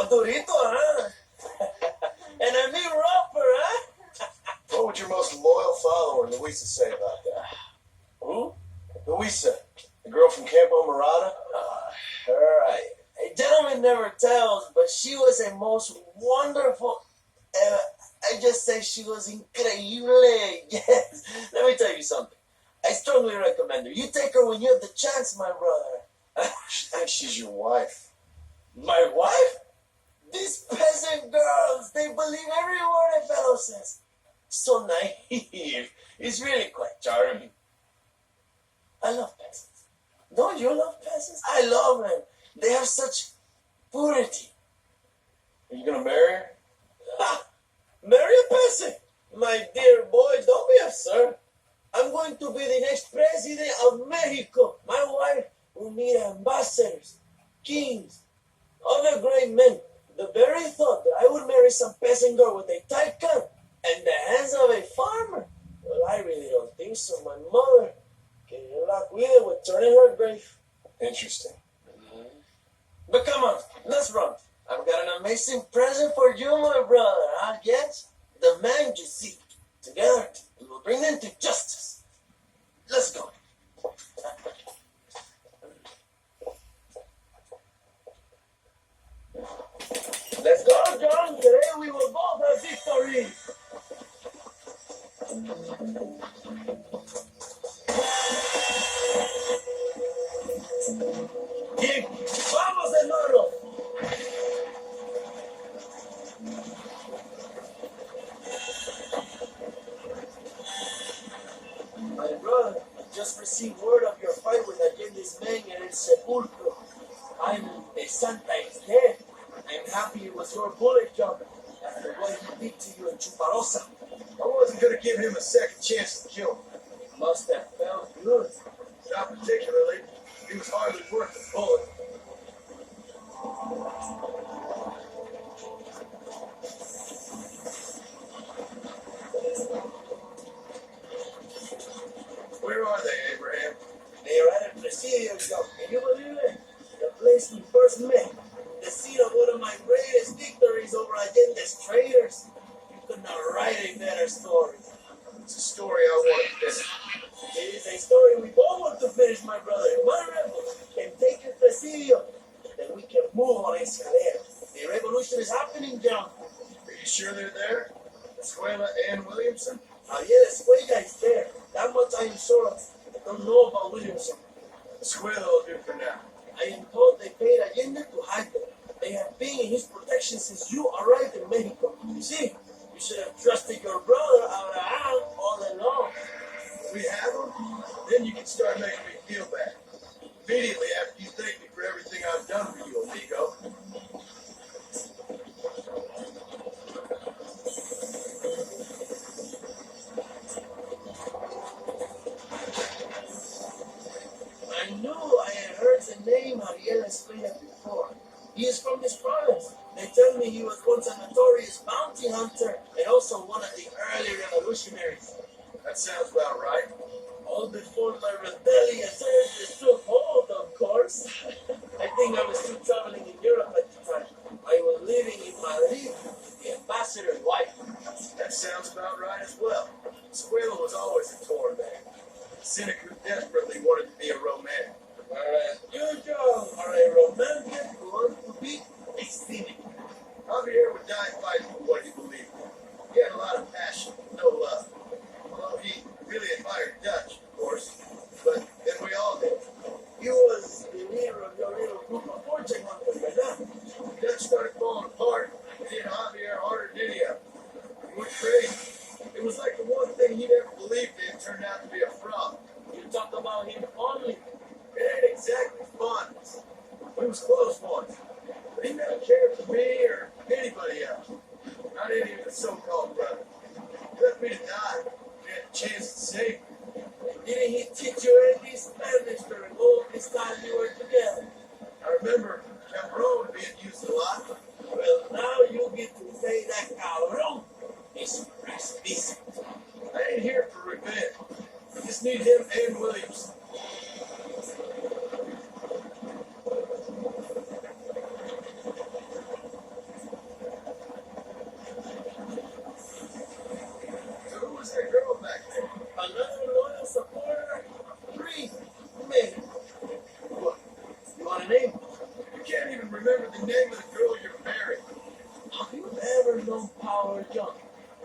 durito, huh? And I mean rougher, huh? What would your most loyal follower, Luisa, say about that? Who? Luisa, the girl from Campo Morada? Her, a gentleman never tells, but she was a most wonderful, I just say she was increíble. Yes. Let me tell you something. I strongly recommend her. You take her when you have the chance, my brother. And she's your wife. My wife? These peasant girls, they believe every word a fellow says. So naive. It's really quite charming. I love peasants. Don't you love peasants? I love them. They have such purity. Are you gonna marry her? Ha! Marry a peasant? My dear boy, don't be absurd. I'm going to be the next president of Mexico. My wife will meet ambassadors, kings, other great men. The very thought that I would marry some peasant girl with a tight cut and the hands of a farmer, well, I really don't think so. My mother, que la cuide, would turn in her grave. Interesting. But come on, let's run. I've got an amazing present for you, my brother. Yes, the man you seek. Together, we will bring them to justice. Let's go. Let's go, John. Today we will both have victory. Bien, vamos, hermano. My brother, I just received word of your fight with Allende's men in El Sepulcro. I'm a Santa is dead. I'm happy it was your bullet job after what he did to you in Chuparosa. I wasn't gonna give him a second chance to kill him. It must have felt good. Not particularly. He was hardly worth the bullet. Where are they, Abraham? They are at El Presidio, John. Can you believe it? The place we first met. The seat of one of my greatest victories over Allende's traitors. You could not write a better story. It's a story I want to finish. It is a story we both want to finish, my brother. If one rebel can take El Presidio, then we can move on Escalera. The revolution is happening, John. Are you sure they're there? Escuela and Williamson? Yeah, Escuela is there. That much I am sure of. I don't know about Williamson. Escuela will do for now. I am told they paid Allende to hide them. They have been in his protection since you arrived in Mexico. You see, you should have trusted your brother Abraham all along. We have them? Then you can start making me feel bad. Immediately after you thank me for everything I've done for you, amigo. I knew I had heard the name Ariel Escuela before. He is from this province. They tell me he was once a notorious bounty hunter and also one of the early revolutionaries. That sounds about right. All before my rebellious urges took hold, of course. I think I was still traveling in Europe at the time. I was living in Madrid with the ambassador's wife. That sounds about right as well. Escuela was always a torn man. A cynic who desperately wanted to be a romantic. Whereas you, John, are a romantic who wants to be a cynic. Javier would die fighting for what he believed in. He had a lot of passion, no love. Although he really admired Dutch, of course. But then we all did. He was the leader of your little group of fortune hunters, ¿verdad? Dutch started falling apart. It hit Javier harder than any of them. He went crazy. It was like the one thing he never believed in turned out to be a fraud. You talk about him fondly. It ain't exactly fondness. We was close once. But he never cared for me or anybody else. Not any of his so-called brothers. He left me to die. He had a chance to save me. Didn't he teach you any Spanish during all this time you were together? I remember Cabron being used a lot. Well, now you get to say that cabrón is decent. I ain't here for revenge. I just need him and Williamson. was that girl back there? Another loyal supporter. 3 men. What? You want a name? You can't even remember the name of the girl you're marrying. Have you ever known Power John?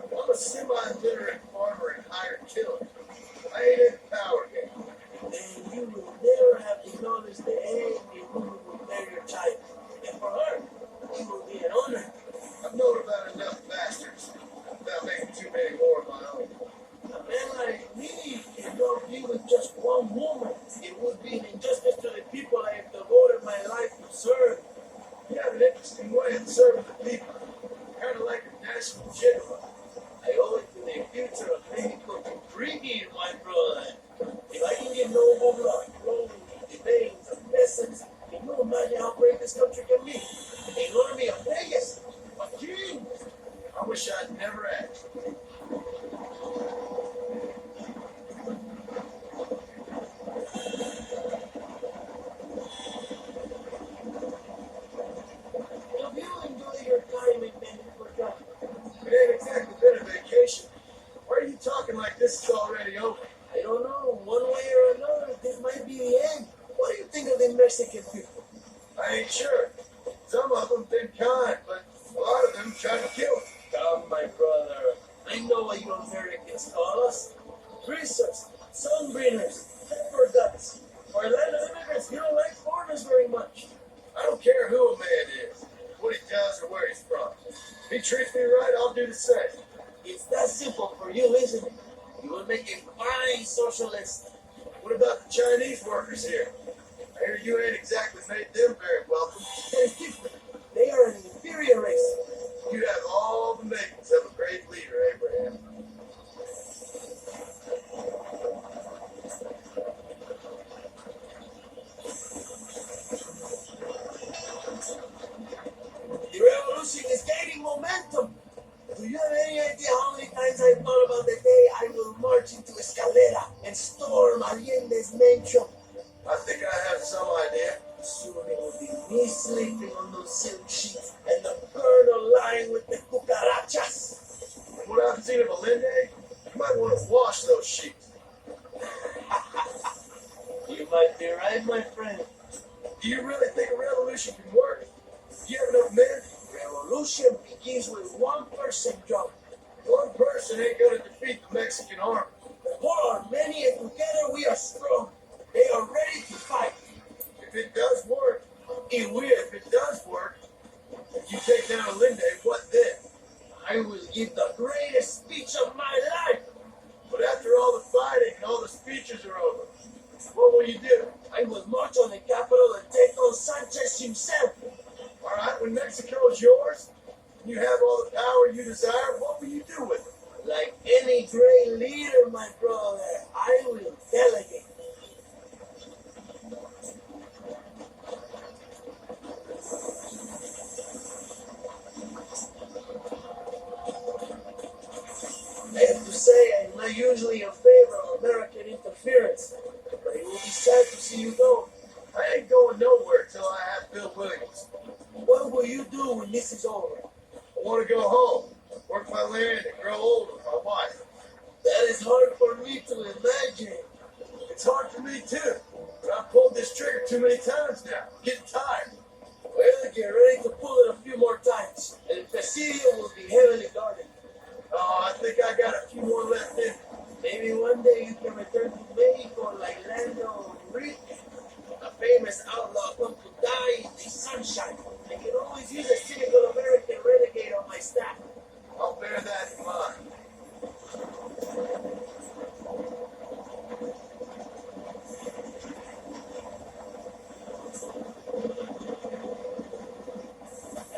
I'm a semi-literate farmer and hired killer. I ain't in the power game. And you will never have acknowledged the Amy who will bear your child. And for her, it will be an honor. I've known about enough bastards without making too many more of my own. A man like me cannot be with just one woman. It would be an injustice to the people I have devoted my life to serve. You have an interesting way of serving the people. Kind of like a national gigolo. I owe it to the future of Mexico to breed, my brother. If I can get noble blood flowing in the veins of peasants, can you imagine how great this country can be? An army of players, of kings. I wish I'd never asked. If you enjoy your time in Mexico, John, It ain't exactly been a vacation. Why are you talking like this is already over? I don't know, one way or another, this might be the end. What do you think of the Mexican people? I ain't sure. Some of them been kind, but a lot of them tried to kill us. Come, my brother. I know what you Americans call us. Greasers, sunburners, pepper guts. For a land of immigrants, you don't like foreigners very much. I don't care who a man is, what he does, or where he's from. If he treats me right, I'll do the same. It's that simple for you, isn't it? You will make a fine socialist. What about the Chinese workers here? I hear you ain't exactly made them very welcome. It's different. They are an inferior race. You have all the makings of a great leader, Abraham. The revolution is gaining momentum. Do you have any idea how many times I thought about the day I will march into Escalera and storm Allende's mansion? I think I have some idea. Soon it will be me sleeping on those silk sheets and the colonel lying with the cucarachas. From what I've seen of Allende, you might want to wash those sheets. You might be right, my friend. Do you really think a revolution can work? Do you have enough men? Revolution begins with one person, John. One person ain't gonna defeat the Mexican army. The poor are many and together we are strong. They are ready to fight. If it does work, if it does work, if you take down Allende, what then? I will give the greatest speech of my life. But after all the fighting and all the speeches are over, what will you do? I will march on the capital and take on Sanchez himself. All right, when Mexico is yours, and you have all the power you desire, what will you do with it? Like any great leader, my brother, I will delegate. I have to say, I'm not usually in favor of American interference, but it will be sad to see you go. I ain't going nowhere till I have Bill Williams. What will you do when this is over? I want to go home, work my land, and grow old with my wife. That is hard for me to imagine. It's hard for me too, but I've pulled this trigger too many times now. I'm getting tired. Well, get ready to pull it a few more times, and Presidio will be heavily guarded. Oh, I think I got a few more left in. Maybe one day you can return to Mexico like Lando Enrique, a famous outlaw come to die in the sunshine. I can always use a cynical American renegade on my staff. I'll bear that in mind.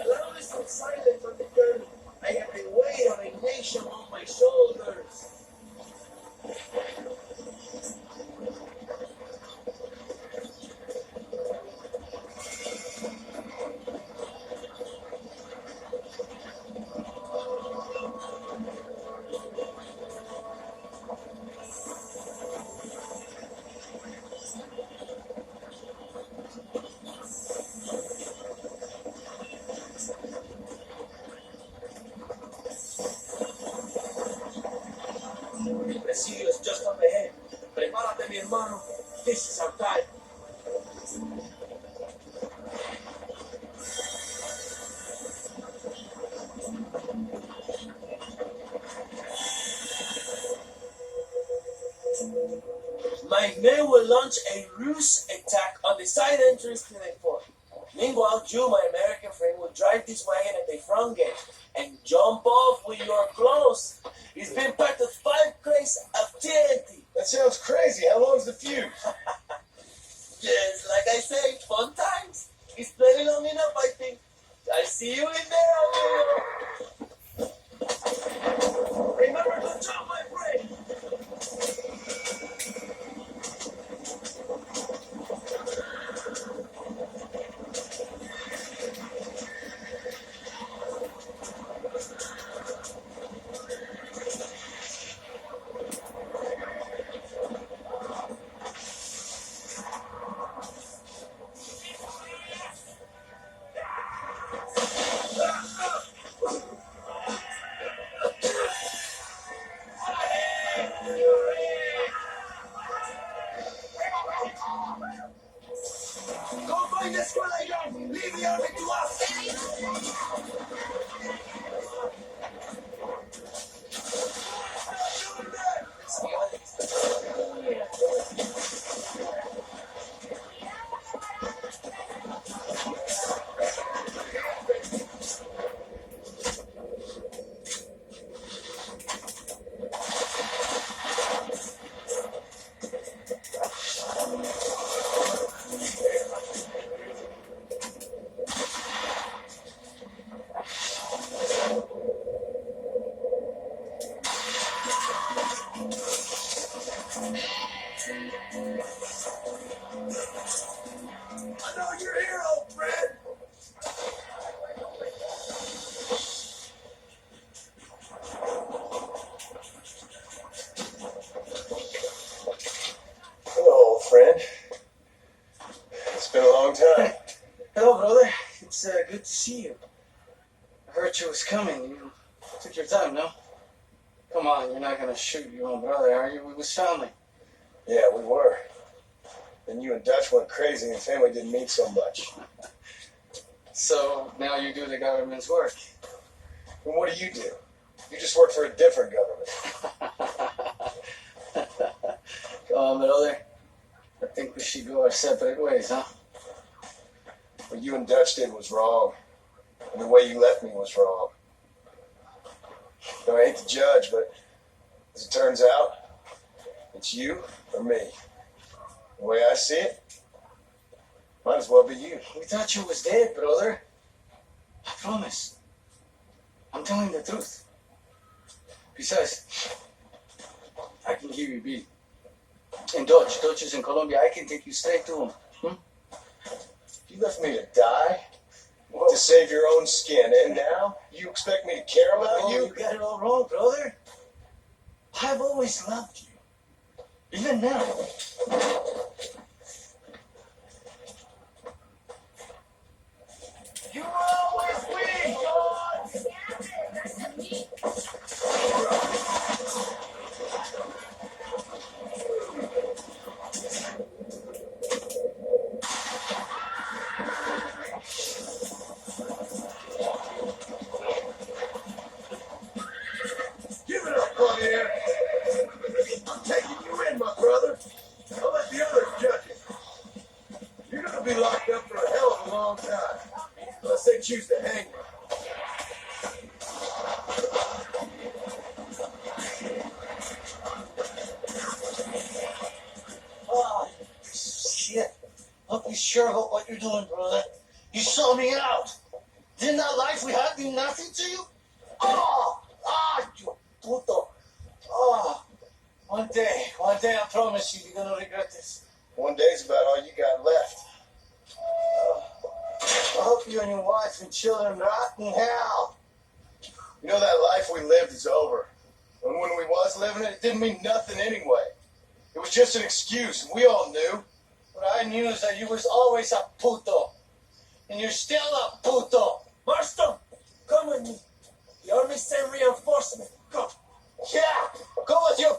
Allow me some silence on the journey. I have the weight of a nation on my shoulders. El Presidio is just up ahead. Prepárate, mi hermano. This is our time. My men will launch a ruse attack on the side entrance to the fort. Meanwhile, you, my American friend, will drive this wagon at the front gate and jump off with your clothes. It's been packed with 5 crates of TNT. That sounds crazy. How long's the fuse? Yes, like I say, fun times. It's plenty long enough, I think. I'll see you in there, amigo. Remember to jump, my friend. Go find the escalator! Leave the army to us! I know you're here, old friend! Hello, old friend. It's been a long time. Hello, brother. It's good to see you. I heard you was coming. You took your time, no? Come on, you're not gonna shoot your own brother, are you? We was family. Yeah, we were. Then you and Dutch went crazy and family didn't mean so much. So now you do the government's work. And what do? You just work for a different government. Come on, brother. I think we should go our separate ways, huh? What you and Dutch did was wrong. And the way you left me was wrong. Now, I hate to judge, but as it turns out, it's you or me. The way I see it, might as well be you. We thought you was dead, brother. I promise. I'm telling the truth. Besides, I can give you a beat. And Dutch is in Colombia. I can take you straight to him. You left me to die to save your own skin, and now you expect me to care about Oh, you? you got it all wrong, brother. I've always loved you. Even now. You will always win, God! Give it up, Javier. I'm taking you in, my brother. I'll let the others judge it. You're gonna be locked up for a hell of a long time. Unless they choose to hang you. Oh, shit. Hope you're sure about what you're doing, brother. You saw me out. Didn't that life we had mean nothing to you? You puto. One day, I promise you, you're gonna regret this. One day's about all you got left. I hope you and your wife and children rot in hell. You know, that life we lived is over. And when we was living it, it didn't mean nothing anyway. It was just an excuse, and we all knew. What I knew is that you was always a puto. And you're still a puto. Marston, come with me. The army sent reinforcement. Come. Yeah, go with your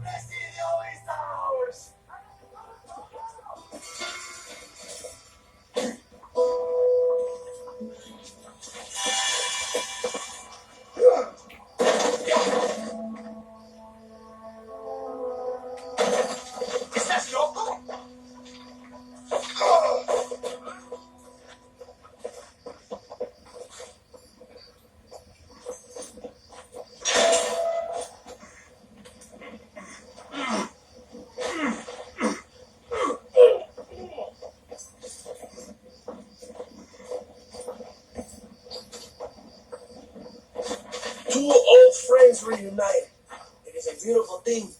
Presidio is ours! ¿Estás loco? Two old friends reunited. It is a beautiful thing.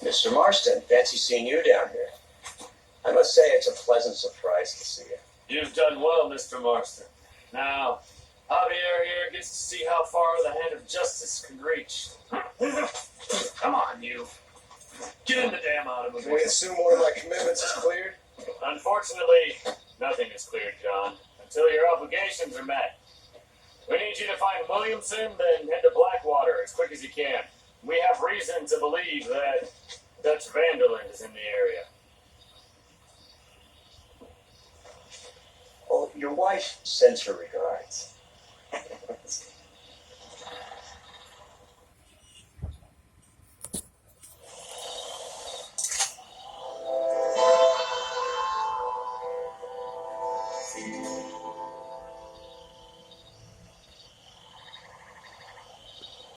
Mr. Marston, fancy seeing you down here. I must say it's a pleasant surprise to see you. You've done well, Mr. Marston. Now, Javier here gets to see how far the hand of justice can reach. Come on, you. Get in the damn automobile. Can we assume one of my commitments is cleared? Unfortunately, nothing is cleared, John, until your obligations are met. We need you to find Williamson, then head to Blackwater as quick as you can. We have reason to believe that Dutch Vanderland is in the area. Oh, your wife sends her regards.